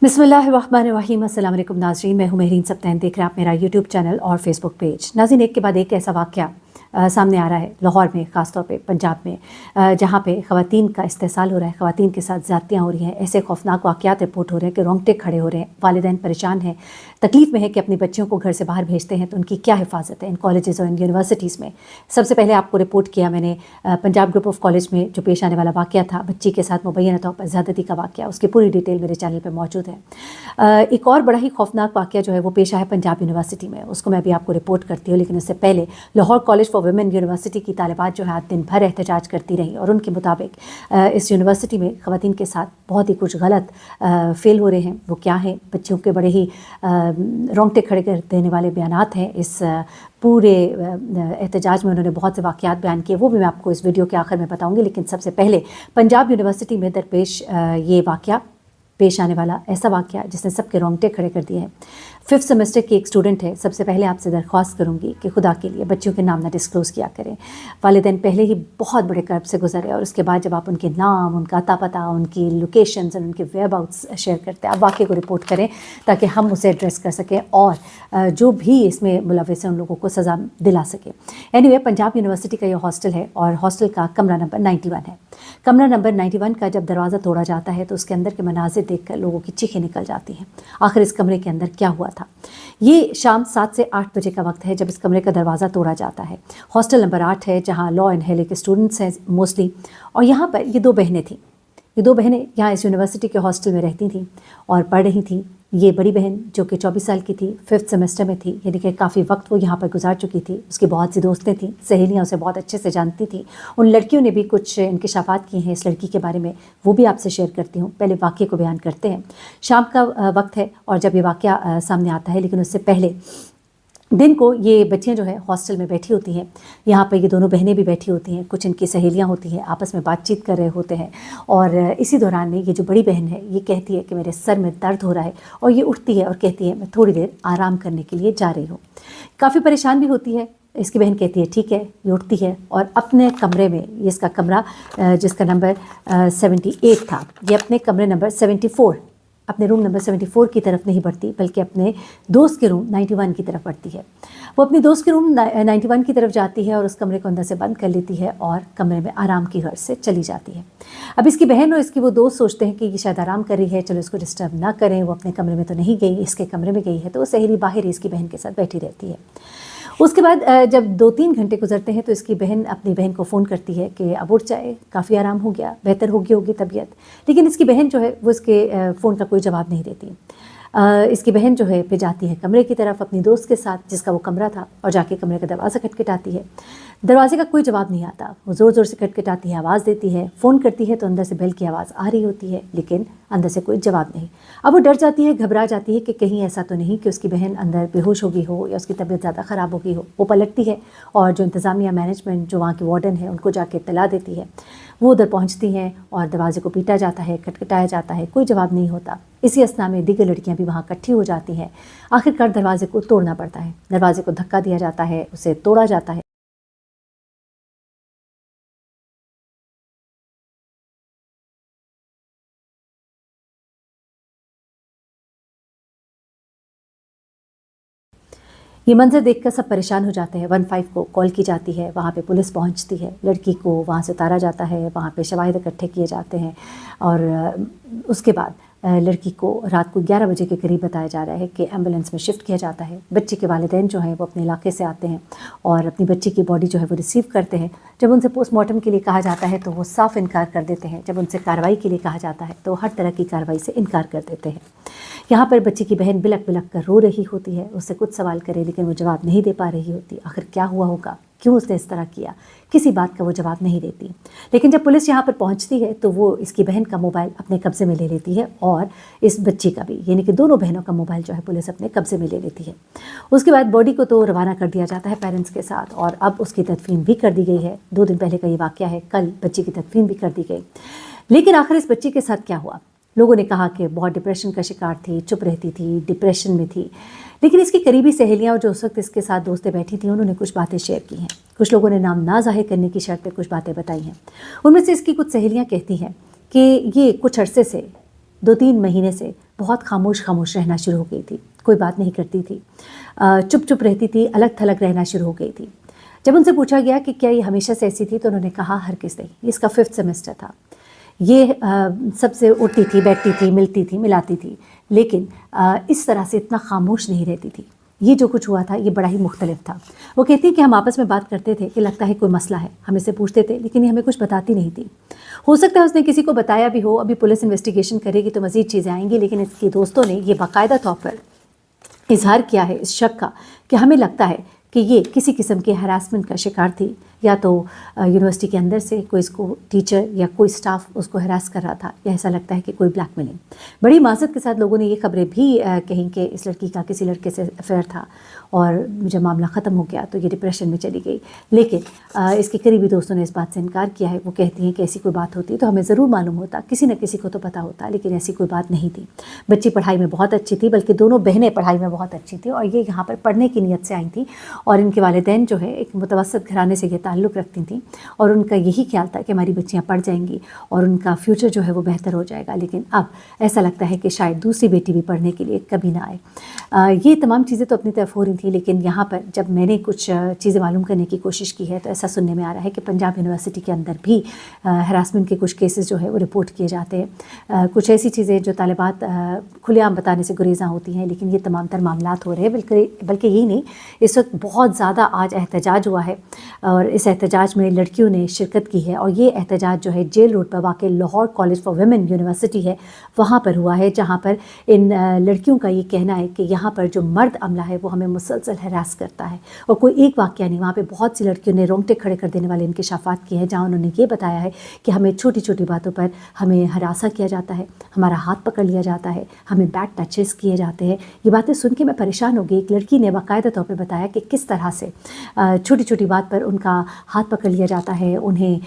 बिस्मिल्लाहिर्रहमानिर्रहीम। अस्सलाम वालेकुम नाज़रीन, मैं हूं महरीन सब्तैन। देख रहे हैं आप मेरा यूट्यूब चैनल और फेसबुक पेज। नाज़रीन, एक के बाद एक ऐसा वाक़या सामने आ रहा है लाहौर में, ख़ास तौर पे पंजाब में, जहाँ पे ख़वातीन का इस्तेसाल हो रहा है, ख़वातीन के साथ ज़्यादतियाँ हो रही हैं। ऐसे खौफनाक वाक़यात रिपोर्ट हो रहे हैं कि रोंगटे खड़े हो रहे हैं। वालिदैन परेशान हैं, तकलीफ़ में है कि अपनी बच्चियों को घर से बाहर भेजते हैं तो उनकी क्या हिफाजत है इन कॉलेजेस और इन यूनिवर्सिटीज़ में। सबसे पहले आपको रिपोर्ट किया मैंने पंजाब ग्रुप ऑफ कॉलेज में जो पेश आने वाला वाक़या था, बच्ची के साथ मुबैना तौर पर ज़्यादती का वाक़या, उसकी पूरी डिटेल मेरे चैनल पर मौजूद है। एक और बड़ा ही खौफनाक वाक़या जो है वो पेश आया पंजाब यूनिवर्सिटी में, उसको मैं अभी आपको रिपोर्ट करती हूँ। लेकिन उससे पहले Lahore college for women university की तालिबात जो है आज दिन भर एहतजाज करती रही और उनके मुताबिक इस यूनिवर्सिटी में ख़वातीन के साथ बहुत ही कुछ गलत फ़ेल हो रहे हैं। वो क्या है, बच्चियों के बड़े ही रोंगटे खड़े कर देने वाले बयानात हैं। इस पूरे एहतजाज में उन्होंने बहुत से वाक़यात बयान किए, वो भी मैं आपको इस वीडियो के आखिर में बताऊंगी। लेकिन सबसे पहले पंजाब यूनिवर्सिटी में दरपेश ये वाक़या पेश आने वाला ऐसा वाक़या जिसने सबके रोंगटे खड़े कर दिए हैं। 5th सेमेस्टर की एक स्टूडेंट है। सबसे पहले आपसे दरख्वास्त करूंगी कि खुदा के लिए बच्चियों के नाम ना डिस्क्लोज़ किया करें। वालिदैन पहले ही बहुत बड़े कर्ब से गुजरे और उसके बाद जब आप उनके नाम, उनका अता पता, उनकी लोकेशंस और उनके वेयरअबाउट्स शेयर करते हैं, आप वाक़े को रिपोर्ट करें ताकि हम उसे एड्रेस कर सकें और जो भी इसमें मुलविस हैं उन लोगों को सज़ा दिला सकें। एनीवे, पंजाब यूनिवर्सिटी का ये हॉस्टल है और हॉस्टल का कमरा नंबर 91 है। कमरा नंबर 91 का जब दरवाज़ा तोड़ा जाता है तो उसके अंदर के मनाज़िर देखकर लोगों की चीखें निकल जाती हैं। आखिर इस कमरे के अंदर क्या हुआ था? ये शाम 7 से 8 बजे का वक्त है जब इस कमरे का दरवाज़ा तोड़ा जाता है। हॉस्टल नंबर 8 है जहाँ लॉ एंड हेले के स्टूडेंट्स हैं मोस्टली, और यहाँ पर ये 2 बहनें थीं। ये 2 बहनें यहाँ इस यूनिवर्सिटी के हॉस्टल में रहती थीं और पढ़ रही थीं। ये बड़ी बहन जो कि 24 साल की थी, 5th सेमेस्टर में थी, यानी कि काफ़ी वक्त वो यहाँ पर गुजार चुकी थी। उसकी बहुत सी दोस्तें थीं, सहेलियाँ उसे बहुत अच्छे से जानती थी। उन लड़कियों ने भी कुछ इंकशाफात किए हैं इस लड़की के बारे में, वो भी आपसे शेयर करती हूँ। पहले वाक़ये को बयान करते हैं। शाम का वक्त है और जब ये वाक़या सामने आता है, लेकिन उससे पहले दिन को ये बच्चियां जो है हॉस्टल में बैठी होती हैं। यहाँ पर ये दोनों बहनें भी बैठी होती हैं, कुछ इनकी सहेलियाँ होती हैं, आपस में बातचीत कर रहे होते हैं। और इसी दौरान में ये जो बड़ी बहन है ये कहती है कि मेरे सर में दर्द हो रहा है, और ये उठती है और कहती है मैं थोड़ी देर आराम करने के लिए जा रही हूँ। काफ़ी परेशान भी होती है। इसकी बहन कहती है ठीक है, ये उठती है और अपने कमरे में, ये इसका कमरा जिसका नंबर 78 था, ये अपने कमरे नंबर 74, अपने रूम नंबर 74 की तरफ नहीं बढ़ती बल्कि अपने दोस्त के रूम 91 की तरफ बढ़ती है। वो अपनी दोस्त के रूम 91 की तरफ जाती है और उस कमरे को अंदर से बंद कर लेती है और कमरे में आराम की गर्ज से चली जाती है। अब इसकी बहन और इसकी वो दोस्त सोचते हैं कि ये शायद आराम कर रही है, चलो इसको डिस्टर्ब ना करें, वो अपने कमरे में तो नहीं गई, इसके कमरे में गई है। तो वो सहेली बाहर ही इसकी बहन के साथ बैठी रहती है। उसके बाद जब 2-3 घंटे गुजरते हैं तो इसकी बहन अपनी बहन को फ़ोन करती है कि अब उठ जाए, काफ़ी आराम हो गया, बेहतर हो गई होगी तबीयत। लेकिन इसकी बहन जो है वो इसके फ़ोन का कोई जवाब नहीं देती। इसकी बहन जो है फिर जाती है कमरे की तरफ अपनी दोस्त के साथ जिसका वो कमरा था, और जाके कमरे का दरवाज़ा खटखटाती है। दरवाजे का कोई जवाब नहीं आता। वो ज़ोर ज़ोर से खटखटाती है, आवाज़ देती है, फ़ोन करती है तो अंदर से बेल की आवाज़ आ रही होती है, लेकिन अंदर से कोई जवाब नहीं। अब वो डर जाती है, घबरा जाती है कि कहीं ऐसा तो नहीं कि उसकी बहन अंदर बेहोश हो गई हो या उसकी तबीयत ज़्यादा ख़राब हो गई हो। वो पलटती है और जो इंतज़ामिया मैनेजमेंट, जो वहाँ की वार्डन है, उनको जाके इत्तला देती है। वो उधर पहुँचती हैं और दरवाजे को पीटा जाता है, खटखटाया जाता है, कोई जवाब नहीं होता। इसी असना में दीगर लड़कियाँ भी वहाँ इकट्ठी हो जाती हैं। आखिरकार दरवाजे को तोड़ना पड़ता है, दरवाजे को धक्का दिया जाता है, उसे तोड़ा जाता है। ये मंजर देखकर सब परेशान हो जाते हैं। 15 को कॉल की जाती है, वहाँ पे पुलिस पहुँचती है, लड़की को वहाँ से उतारा जाता है, वहाँ पे शवाहिद इकट्ठे किए जाते हैं और उसके बाद लड़की को रात को 11 बजे के करीब बताया जा रहा है कि एम्बुलेंस में शिफ्ट किया जाता है। बच्ची के वालिदैन जो हैं वो अपने इलाके से आते हैं और अपनी बच्ची की बॉडी जो है वो रिसीव करते हैं। जब उनसे पोस्टमार्टम के लिए कहा जाता है तो वो साफ इनकार कर देते हैं। जब उनसे कार्रवाई के लिए कहा जाता है तो हर तरह की कार्रवाई से इनकार कर देते हैं। यहाँ पर बच्ची की बहन बिलक बिलक कर रो रही होती है, उससे कुछ सवाल करे लेकिन वो जवाब नहीं दे पा रही होती। आखिर क्या हुआ होगा, क्यों उसने इस तरह किया, किसी बात का वो जवाब नहीं देती। लेकिन जब पुलिस यहाँ पर पहुँचती है तो वो इसकी बहन का मोबाइल अपने कब्ज़े में ले लेती है और इस बच्ची का भी, यानी कि दोनों बहनों का मोबाइल जो है पुलिस अपने कब्ज़े में ले लेती है। उसके बाद बॉडी को तो रवाना कर दिया जाता है पेरेंट्स के साथ और अब उसकी तदफीन भी कर दी गई है। 2 दिन पहले का ये वाक़या है, कल बच्ची की तदफीन भी कर दी गई। लेकिन आखिर इस बच्ची के साथ क्या हुआ? लोगों ने कहा कि बहुत डिप्रेशन का शिकार थी, चुप रहती थी, डिप्रेशन में थी। लेकिन इसकी करीबी सहेलियाँ और जो उस वक्त इसके साथ दोस्तें बैठी थी उन्होंने कुछ बातें शेयर की हैं। कुछ लोगों ने नाम ना ज़ाहिर करने की शर्त पे कुछ बातें बताई हैं। उनमें से इसकी कुछ सहेलियाँ कहती हैं कि ये कुछ अरसे से 2-3 महीने से बहुत खामोश खामोश रहना शुरू हो गई थी, कोई बात नहीं करती थी, चुप चुप रहती थी, अलग थलग रहना शुरू हो गई थी। जब उनसे पूछा गया कि क्या ये हमेशा से ऐसी थी, तो उन्होंने कहा हरगिज़ नहीं, ये इसका 5th सेमेस्टर था। ये सबसे उठती थी, बैठती थी, मिलती थी, मिलाती थी, लेकिन इस तरह से इतना खामोश नहीं रहती थी। ये जो कुछ हुआ था ये बड़ा ही मुख्तलिफ था। वो कहती है कि हम आपस में बात करते थे कि लगता है कोई मसला है, हम इससे पूछते थे, लेकिन ये हमें कुछ बताती नहीं थी। हो सकता है उसने किसी को बताया भी हो, अभी पुलिस इन्वेस्टिगेशन करेगी तो मज़ीद चीज़ें आएंगी, लेकिन इसके दोस्तों ने ये बाकायदा तौर पर इजहार किया है इस शक का कि हमें लगता है कि ये किसी किस्म के हरासमेंट का शिकार थी, या तो यूनिवर्सिटी के अंदर से कोई इसको टीचर या कोई स्टाफ उसको हरास कर रहा था, या ऐसा लगता है कि कोई ब्लैकमेलिंग। बड़ी माजत के साथ लोगों ने ये खबरें भी कहीं कि इस लड़की का किसी लड़के से अफेयर था, और जब मामला ख़त्म हो गया तो ये डिप्रेशन में चली गई। लेकिन इसके करीबी दोस्तों ने इस बात से इनकार किया है। वो कहती हैं कि ऐसी कोई बात होती तो हमें ज़रूर मालूम होता, किसी न किसी को तो पता होता, लेकिन ऐसी कोई बात नहीं थी। बच्ची पढ़ाई में बहुत अच्छी थी, बल्कि दोनों बहनें पढ़ाई में बहुत अच्छी थी, और ये यहाँ पर पढ़ने की नीयत से आई थी, और इनके वालिदैन जो है एक मुतवस्सित घराने से ये ताल्लुक़ रखती थी, और उनका यही ख्याल था कि हमारी बच्चियाँ पढ़ जाएंगी और उनका फ्यूचर जो है वो बेहतर हो जाएगा। लेकिन अब ऐसा लगता है कि शायद दूसरी बेटी भी पढ़ने के लिए कभी ना आए। ये तमाम चीज़ें तो अपनी तरफ हो रही थी, लेकिन यहाँ पर जब मैंने कुछ चीज़ें मालूम करने की कोशिश की है तो ऐसा सुनने में आ रहा है कि पंजाब यूनिवर्सिटी के अंदर भी हरासमेंट के कुछ केसेस जो है वो रिपोर्ट किए जाते हैं। कुछ ऐसी चीज़ें जो तालिबात खुलेआम बताने से गुरेज़ां होती हैं, लेकिन ये तमाम तर मामलात हो रहे हैं। बल्कि यही नहीं, इस वक्त बहुत ज़्यादा आज एहतजाज हुआ है, और इस एहतजाज में लड़कियों ने शिरकत की है, और ये एहतजाज जो है जेल रोड पर वाक़ Lahore college for women university है वहाँ पर हुआ है, जहाँ पर इन लड़कियों का ये कहना है कि यहाँ पर जो मर्द अमला है वो हमें मुसलसल हरास करता है। और कोई एक वाक़या नहीं, वहाँ पे बहुत सी लड़कियों ने रोंगटे खड़े कर देने वाले इंकशाफात किए हैं, जहाँ उन्होंने ये बताया है कि हमें छोटी छोटी बातों पर हमें हरासा किया जाता है, हमारा हाथ पकड़ लिया जाता है, हमें बैड टचेस किए जाते हैं। ये बातें सुन के मैं परेशान हो गई। एक लड़की ने बाकायदा तौर पर बताया कि किस तरह से छोटी छोटी बात पर उनका हाथ पकड़ लिया जाता है, उन्हें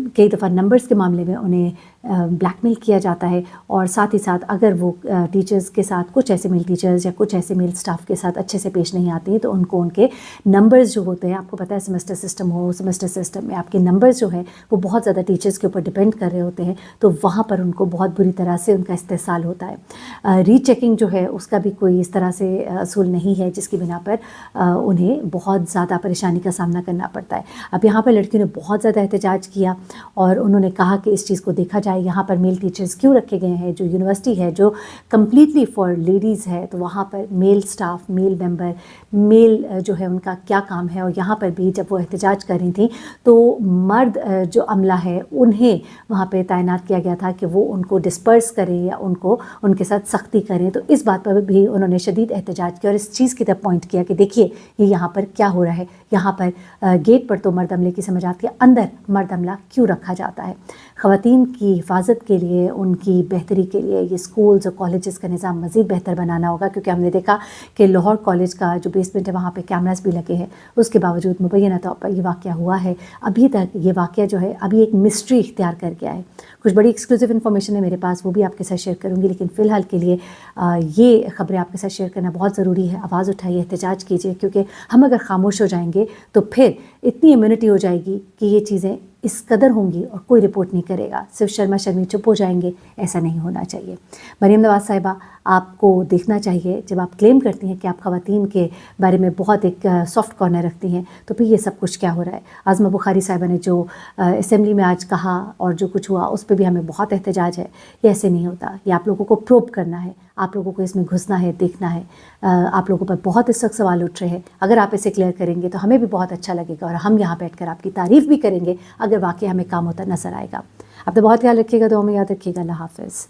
कई दफ़ा नंबर्स के मामले में उन्हें ब्लैकमेल किया जाता है, और साथ ही साथ अगर वो टीचर्स के साथ, कुछ ऐसे मेल टीचर्स या कुछ ऐसे मेल स्टाफ के साथ अच्छे से पेश नहीं आती हैं तो उनको उनके नंबर्स जो होते हैं, आपको पता है सेमेस्टर सिस्टम हो, सेमेस्टर सिस्टम में आपके नंबर्स जो है वो बहुत ज़्यादा टीचर्स के ऊपर डिपेंड कर रहे होते हैं, तो वहाँ पर उनको बहुत बुरी तरह से उनका इस्तेहसाल होता है। रीचेकिंग जो है उसका भी कोई इस तरह से असूल नहीं है, जिसकी बिना पर उन्हें बहुत ज़्यादा परेशानी का सामना करना पड़ता है। अब यहाँ पर लड़कियों ने बहुत ज़्यादा एहतजाज किया, और उन्होंने कहा कि इस चीज़ को देखा जाए, यहाँ पर मेल टीचर्स क्यों रखे गए हैं, जो यूनिवर्सिटी है जो कम्प्लीटली फॉर लेडीज़ है, तो वहाँ पर male staff, male member, male जो है उनका क्या काम है। और यहाँ पर भी जब वो एहतजाज कर रही थी तो मर्द जो अमला है उन्हें वहाँ पे तैनात किया गया था कि वो उनको डिस्पर्स करें या उनको उनके साथ सख्ती करें। तो इस बात पर भी उन्होंने शदीद एहतजाज किया और इस चीज़ की तरफ पॉइंट किया कि देखिए ये यहाँ पर क्या हो रहा है, यहाँ पर गेट पर तो मर्द अमले की समझ आती है, अंदर मर्द अमला क्यों रखा जाता है। ख़वातीन की हिफाजत के लिए, उनकी बेहतरी के लिए ये स्कूल्स और कॉलेजेस का निज़ाम मज़ीद बेहतर बनाना होगा, क्योंकि हमने देखा कि लाहौर कॉलेज का जो बेसमेंट है वहाँ पे कैमरास भी लगे हैं, उसके बावजूद मुबैना तौर पर ये वाक़या हुआ है। अभी तक ये वाक़या जो है अभी एक मिस्ट्री इख्तियार कर गया है। कुछ बड़ी एक्सक्लूसिव इन्फॉर्मेशन है मेरे पास, वो भी आपके साथ शेयर करूँगी, लेकिन फ़िलहाल के लिए ये ख़बरें आपके साथ शेयर करना बहुत ज़रूरी है। आवाज़ उठाइए, एहतजाज कीजिए, क्योंकि हम अगर खामोश हो जाएंगे तो फिर इतनी इम्यूनिटी हो जाएगी कि ये चीज़ें इस कदर होंगी और कोई रिपोर्ट नहीं करेगा, सिर्फ शर्मा शर्मी चुप हो जाएंगे। ऐसा नहीं होना चाहिए। मरीम नवाज़ साहिबा, आपको देखना चाहिए जब आप क्लेम करती हैं कि आप ख़वातीन के बारे में बहुत एक सॉफ्ट कॉर्नर रखती हैं, तो फिर ये सब कुछ क्या हो रहा है। आज़मा बुखारी साहिबा ने जो असेंबली में आज कहा और जो कुछ हुआ उस पर भी हमें बहुत एहतजाज है। ये ऐसे नहीं होता, ये आप लोगों को प्रोब करना है, आप लोगों को इसमें घुसना है, देखना है। आप लोगों पर बहुत इस वक्त सवाल उठ रहे हैं। अगर आप इसे क्लियर करेंगे तो हमें भी बहुत अच्छा लगेगा, और हम यहाँ बैठ कर आपकी तारीफ़ भी करेंगे अगर वाकई हमें काम होता नज़र आएगा। अपना बहुत ख्याल रखिएगा, दुआ में याद रखिएगा। अल्लाह हाफ़िज़।